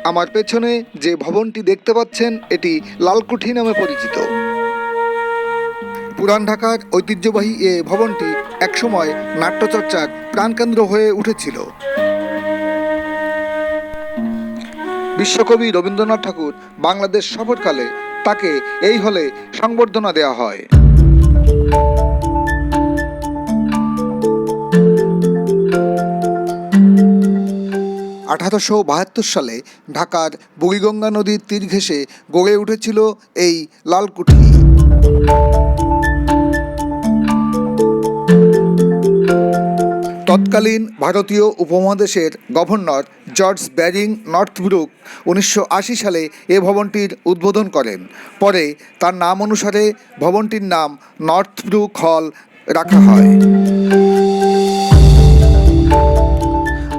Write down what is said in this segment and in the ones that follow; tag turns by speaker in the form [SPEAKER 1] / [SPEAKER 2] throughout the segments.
[SPEAKER 1] আমার পেছনে যে ভবনটি দেখতে পাচ্ছেন এটি লালকুঠি নামে পরিচিত। পুরান ঢাকার ঐতিহ্যবাহী এ ভবনটি একসময় নাট্যচর্চার প্রাণকেন্দ্র হয়ে উঠেছিল। বিশ্বকবি রবীন্দ্রনাথ ঠাকুর বাংলাদেশ সফরকালে তাকে এই হলে সংবর্ধনা দেওয়া হয়। 1872 সালে ঢাকার বুড়িগঙ্গা নদীর তীর ঘেঁষে গড়ে উঠেছিল এই লালকুঠি। তৎকালীন ভারতীয় উপমহাদেশের গভর্নর জর্জ ব্যারিং নর্থব্রুক 1980 সালে এ ভবনটির উদ্বোধন করেন। পরে তার নাম অনুসারে ভবনটির নাম নর্থব্রুক হল রাখা হয়।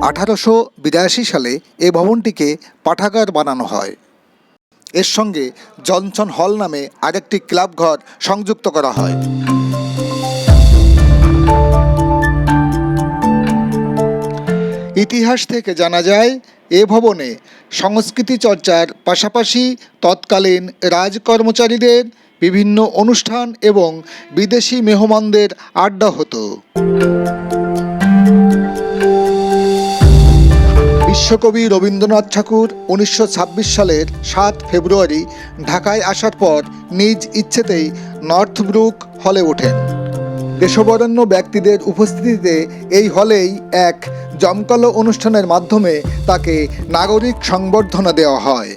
[SPEAKER 1] 1882 সালে এ ভবনটিকে পাঠাগার বানানো হয়। এর সঙ্গে জনসন হল নামে আরেকটি ক্লাব ঘর সংযুক্ত করা হয়। ইতিহাস থেকে জানা যায় এ ভবনে সংস্কৃতি চর্চার পাশাপাশি তৎকালীন রাজকর্মচারীদের বিভিন্ন অনুষ্ঠান এবং বিদেশি মেহমানদের আড্ডা হতো। বিশ্বকবি রবীন্দ্রনাথ ঠাকুর 1926 সালের 7 ফেব্রুয়ারি ঢাকায় আসার পর নিজ ইচ্ছেতেই নর্থব্রুক হলে ওঠেন। দেশবরেণ্য ব্যক্তিদের উপস্থিতিতে এই হলেই এক জমকালো অনুষ্ঠানের মাধ্যমে তাকে নাগরিক সংবর্ধনা দেওয়া হয়।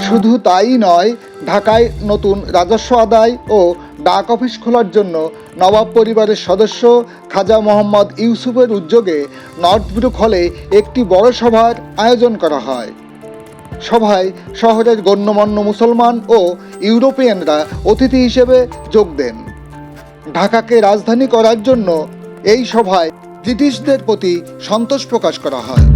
[SPEAKER 1] শুধু তাই নয়, ঢাকায় নতুন রাজস্ব আদায় ও ডাক অফিস খোলার জন্য নবাব পরিবারের সদস্য খাজা মোহাম্মদ ইউসুফের উদ্যোগে নর্থব্রুক হলে একটি বড় সভার আয়োজন করা হয়। সভায় শহরের গণ্যমান্য মুসলমান ও ইউরোপিয়ানরা অতিথি হিসেবে যোগ দেন। ঢাকাকে রাজধানী করার জন্য এই সভায় ব্রিটিশদের প্রতি সন্তোষ প্রকাশ করা হয়।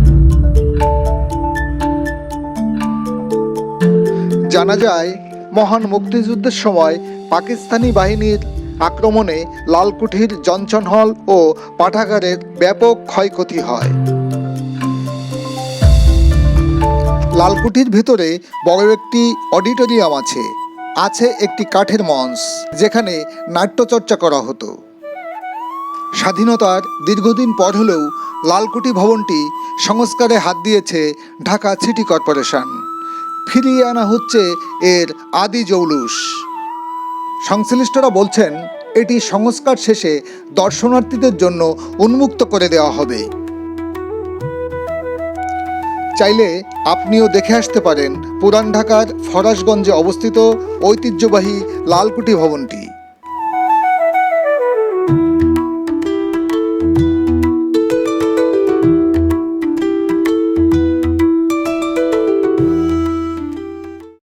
[SPEAKER 1] জানা যায়, মহান মুক্তিযুদ্ধের সময় পাকিস্তানি বাহিনীর আক্রমণে লালকুঠির জনসন হল ও পাঠাগারের ব্যাপক ক্ষয়ক্ষতি হয়। লালকুঠির ভিতরে বড় একটি অডিটোরিয়াম আছে একটি কাঠের মঞ্চ, যেখানে নাট্যচর্চা করা হতো। স্বাধীনতার দীর্ঘদিন পর হলেও লালকুঠি ভবনটি সংস্কারে হাত দিয়েছে ঢাকা সিটি কর্পোরেশন। ফিরিয়ে আনা হচ্ছে এর আদি জৌলুস। সংশ্লিষ্টরা বলছেন, এটি সংস্কার শেষে দর্শনার্থীদের জন্য উন্মুক্ত করে দেওয়া হবে। চাইলে আপনিও দেখে আসতে পারেন পুরান ঢাকার ফরাশগঞ্জে অবস্থিত ঐতিহ্যবাহী লালকুঠি ভবনটি।